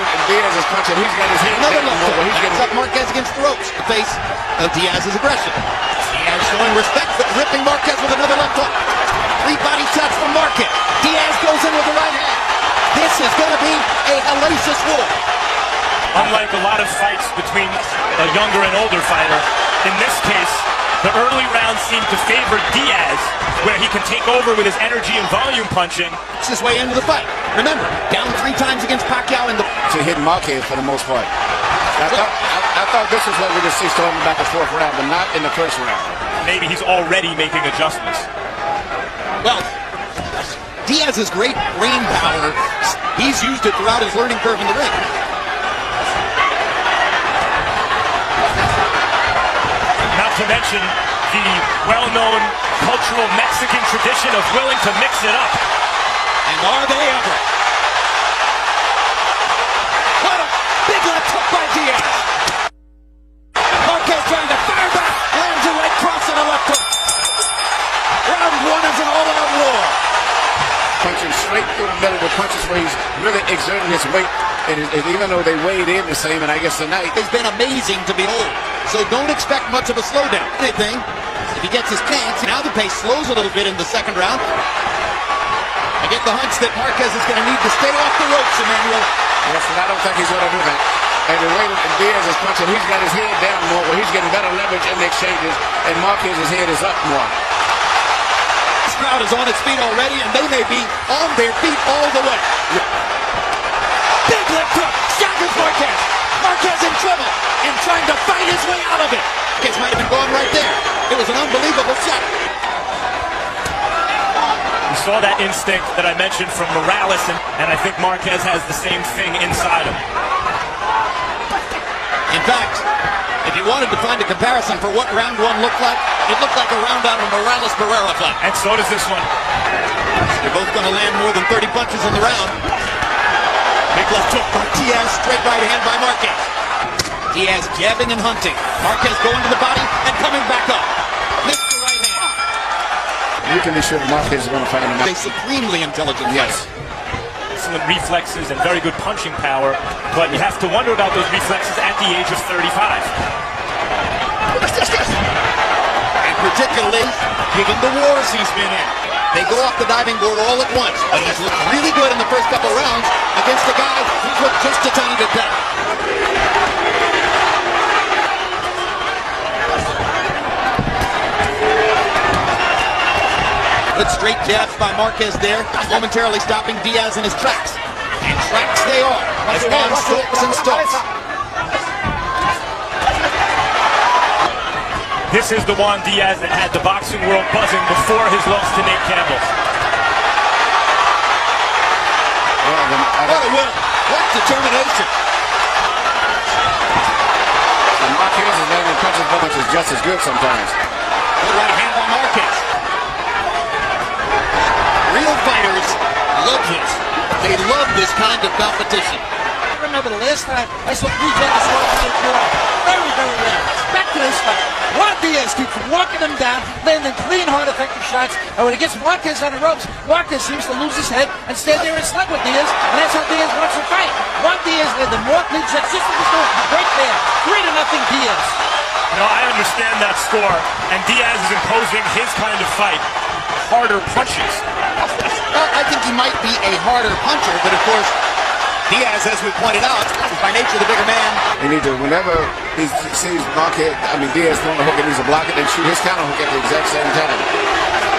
wailing, and Diaz is punching. He's got his head Another down. look. He's getting Up Marquez against the ropes. The face of Diaz's aggression. Diaz showing respect, but ripping Marquez with another left hook. 3 body shots from Marquez. Diaz goes in with the right hand. This is going to be a hellacious war. Unlike a lot of fights between a younger and older fighter, in this case, the early rounds seem to favor Diaz, where he can take over with his energy and volume punching. It's his way into the fight. Remember, down 3 times against Pacquiao in the... to hit Marquez for the most part. I thought this is what we would see starting back the 4th round, but not in the 1st round. Maybe he's already making adjustments. Well, Diaz's great brain power, he's used it throughout his learning curve in the ring. Not to mention the well-known cultural Mexican tradition of willing to mix it up. And are they ever? What a big left hook by Diaz. Marquez trying to fire back, lands a right cross and a left hook. Round 1 is an all-out war. Punching straight through the middle with punches where he's really exerting his weight. And even though they weighed in the same, and I guess tonight It's been amazing to behold. So don't expect much of a slowdown. Anything, if he gets his chance, now the pace slows a little bit in the 2nd round. I get the hunch that Marquez is going to need to stay off the ropes, Emmanuel. yes, and I don't think he's going to do that. And the way that Diaz is punching, he's got his head down more, where he's getting better leverage in the exchanges, and Marquez's head is up more. This crowd is on its feet already, and they may be on their feet all the way. Big left hook, shatters Marquez. Marquez in trouble and trying to fight his way out of it. Marquez might have been gone right there. It was an unbelievable shot. We saw that instinct that I mentioned from Morales, and I think Marquez has the same thing inside him. In fact, if you wanted to find a comparison for what round 1 looked like, it looked like a round out of Morales-Barrera fight. And so does this one. They're both going to land more than 30 punches in the round. Big left hook by Diaz, straight right hand by Marquez. Diaz jabbing and hunting. Marquez going to the body and coming back up. Missed the right hand. You can be sure Marquez is going to fight him. A supremely intelligent Yes. Excellent reflexes and very good punching power, but you have to wonder about those reflexes at the age of 35. And particularly, given the wars he's been in. They go off the diving board all at once. But he's looked really good in the first couple rounds against a guy who's looked just a tiny bit better. Good straight jabs by Marquez there, momentarily stopping Diaz in his tracks. And tracks they are, as Juan stalks and stalks. This is the Juan Diaz that had the boxing world buzzing before his loss to Nate Campbell. What a will! What determination! And Marquez's landing punches punch is just as good sometimes. Good right hand by Marquez. Real fighters love this. They love this kind of competition. I remember the last time I saw 3 judges very, very rare. Back to this fight. Juan Diaz keeps walking him down, landing clean, hard, effective shots. And when he gets Marquez on the ropes, Marquez seems to lose his head and stand there and slug with Diaz. And that's how Diaz wants to fight. Juan Diaz landed more clean shots just as he's doing. Great there. 3-0 Diaz. No, I understand that score, and Diaz is imposing his kind of fight. Harder punches. Well, I think he might be a harder puncher, but of course, Diaz, as we pointed out, is by nature the bigger man. He needs to, whenever he sees Diaz throwing a hook and needs to block it, and shoot his counter hook at the exact same time.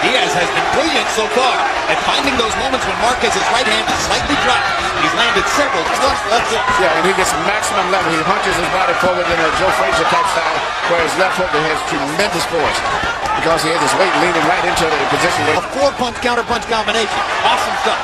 Diaz has been brilliant so far at finding those moments when Marquez's right hand is slightly dropped. He's landed several flush left hooks. Yeah, and he gets maximum level. He punches his body forward in a Joe Frazier type style, where his left hook has tremendous force because he has his weight leaning right into the position. A 4-punch counter-punch combination. Awesome stuff.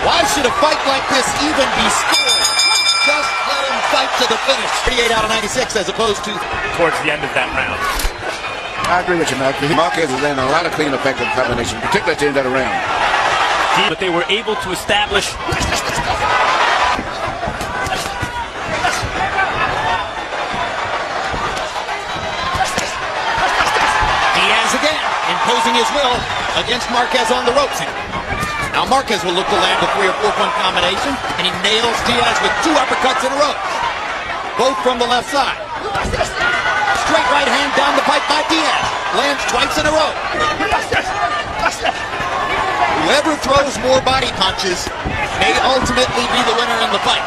Why should a fight like this even be scored? Just let him fight to the finish. 38 out of 96 as opposed to Towards the end of that round. I agree with you, Mac. Marquez is in a lot of clean, effective combinations, particularly at the end of the round. But they were able to establish. Diaz again, imposing his will against Marquez on the ropes. Now Marquez will look to land a 3 or 4 point combination, and he nails Diaz with 2 uppercuts in a row. Both from the left side. Straight right hand down the pipe by Diaz. Lands twice in a row. Whoever throws more body punches may ultimately be the winner in the fight.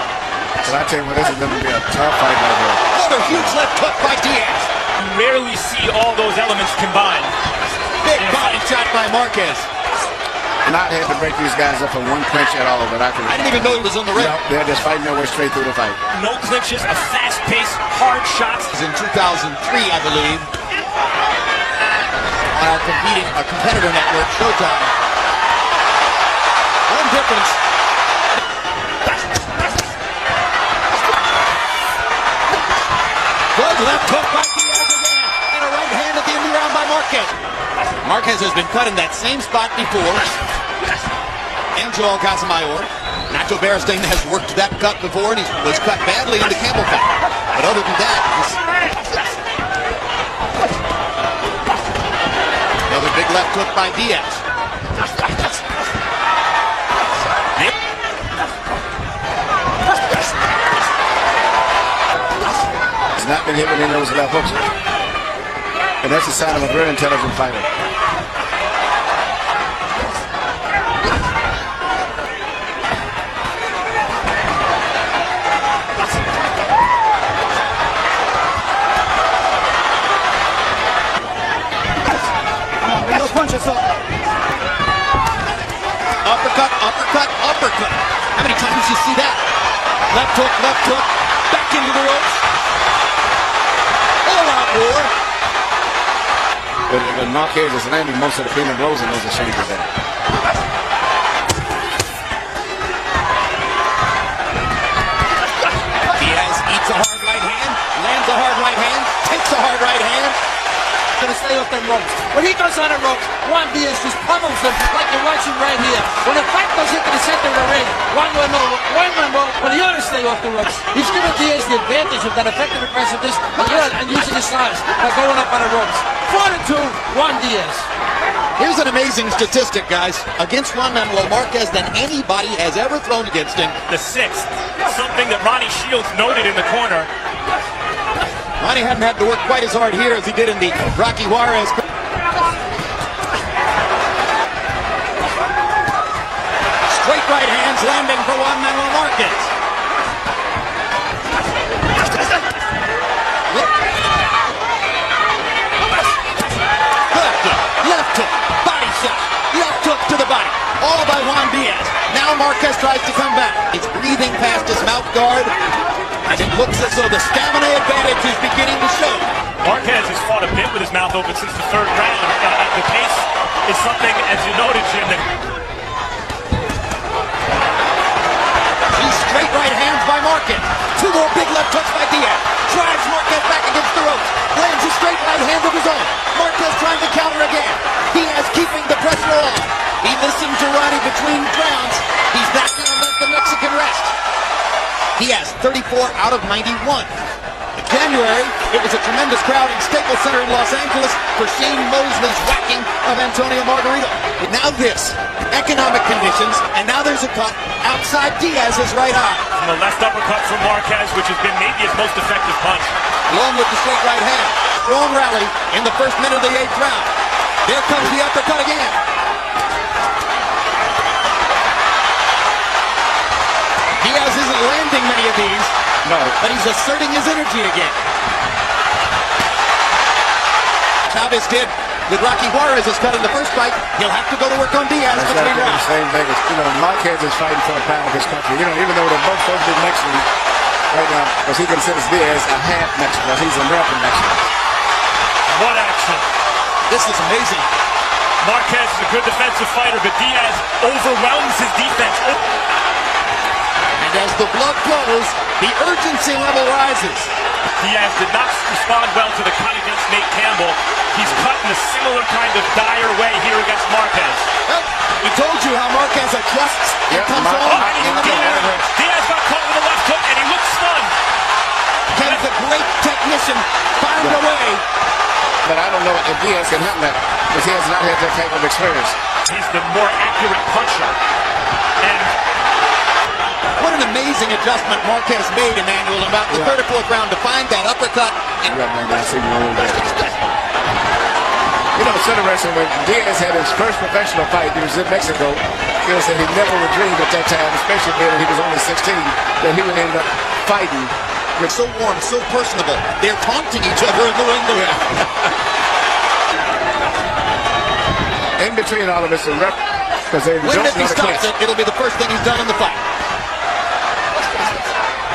So I tell you what, this is going to be a tough fight right here. Another huge left hook by Diaz. You rarely see all those elements combined. Big body shot by Marquez. Not had to break these guys up in one clinch at all, but I didn't even know he was on the ring. No, they're just fighting their way straight through the fight. No clinches, a fast-paced, hard shots. In 2003, I believe, on our competitor network, Showtime. One difference. Good left hook by Diaz again, and a right hand at the end of the round by Marquez. Marquez has been cut in that same spot before. And Joel Casamayor. Nacho Beristain has worked that cut before, and he was cut badly in the Campbell fight. But other than that, another big left hook by Diaz. He's not been hitting in those left hooks. And that's a sign of a very intelligent fighter. Punches up. Uppercut, uppercut, uppercut. How many times you see that? Left hook, back into the ropes. All out war. But Marquez is landing most of the clean blows in those exchanges there. Diaz eats a hard right hand, lands a hard right hand, takes a hard right hand. Going to stay off them ropes. When he goes on the ropes, Juan Diaz just pummels them like you're watching right here. When the fight goes into the center of the ring, Juan Manuel, when he ought to stay off the ropes, he's giving Diaz the advantage of that effective aggressiveness and using his size by going up on the ropes. 4-2, Juan Diaz. Here's an amazing statistic, guys. Against Juan Manuel Marquez than anybody has ever thrown against him. The 6th, something that Ronnie Shields noted in the corner. Ronnie hadn't had to work quite as hard here as he did in the Rocky Juarez. Straight right hands landing for Juan Manuel Marquez. Good left hook, body shot, left hook to the body, all by Juan Diaz. Now Marquez tries to come back. He's breathing past his mouth guard. And it looks as though the stamina advantage is beginning to show. Marquez has fought a bit with his mouth open since the 3rd round. The pace is something, as you noted, Jim, that these straight right hands by Marquez. 2 more big left hooks by Diaz. Drives Marquez back against the ropes. Lands a straight right hand of his own. Marquez trying to counter again. Diaz keeping the pressure on. He listened to Ronnie between rounds. He's not going to let the Mexican rest. He has 34 out of 91. In January, it was a tremendous crowd in Staples Center in Los Angeles for Shane Mosley's whacking of Antonio Margarito. And now this, economic conditions, and now there's a cut outside Diaz's right eye. from the left uppercut from Marquez, which has been maybe his most effective punch. Along with the straight right hand. Strong rally in the first minute of the 8th round. There comes the uppercut again. Diaz isn't landing many of these, but he's asserting his energy again. Chavez did with Rocky Juarez's cut in the first fight. He'll have to go to work on Diaz between rounds. The same thing. Marquez is fighting for the pound of his country. Even though they're both supposed to be Mexican right now, because he considers Diaz a half Mexican, because he's American Mexican. What action! This is amazing. Marquez is a good defensive fighter, but Diaz overwhelms his defense. And as the blood flows, the urgency level rises. Diaz did not respond well to the cut against Nate Campbell. he's cut in a similar kind of dire way here against Marquez. Well, we told you how Marquez adjusts and comes on in the middle. Diaz got caught with a left hook, and he looks stunned. Ken's a great technician, found a way. But I don't know if Diaz can handle that, because he has not had that type of experience. He's the more accurate puncher. And what an amazing adjustment Marquez made, Emmanuel, in about the third or fourth round to find that uppercut. And you know, it's interesting, when Diaz had his first professional fight, he was in Mexico. He said he never would dream at that time, especially when he was only 16, that he would end up fighting. It's so warm, so personable. They're taunting each other in the ring. In between all of this, the ref, because they When don't if he know the stops clinch. it, it'll be the first thing he's done in the fight.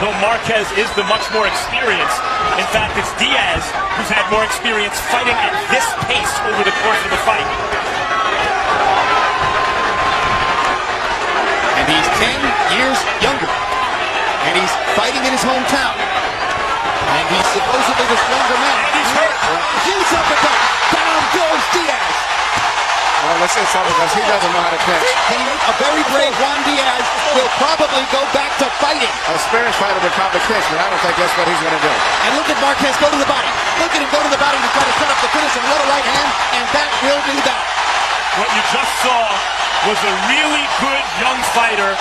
though Marquez is the much more experienced, in fact, it's Diaz who's had more experience fighting at this pace over the course of the fight. And he's 10 years younger. And he's fighting in his hometown. And he's supposedly the stronger man. And he's hurt. Huge uppercut. Down goes Diaz. Well, let's say something, because he doesn't know how to clinch. A very brave Juan Diaz will probably go back to fighting. A experienced fighter would probably clinch, but I don't think that's what he's going to do. And look at Marquez go to the body. Look at him go to the body to try to set up the finish, and what a right hand, and that will do that. What you just saw was a really good young fighter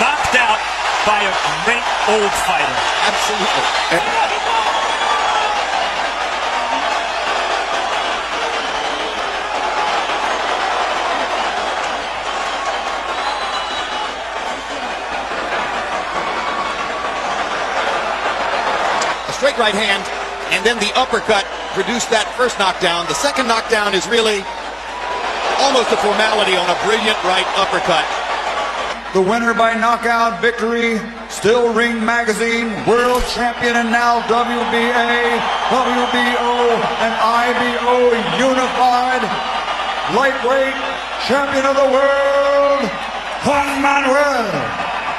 knocked out by a great old fighter. Absolutely. A straight right hand, and then the uppercut produced that first knockdown. The second knockdown is really almost a formality on a brilliant right uppercut. The winner by knockout victory, Still Ring Magazine, world champion and now WBA, WBO, and IBO unified lightweight champion of the world, Juan Manuel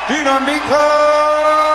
Marquez.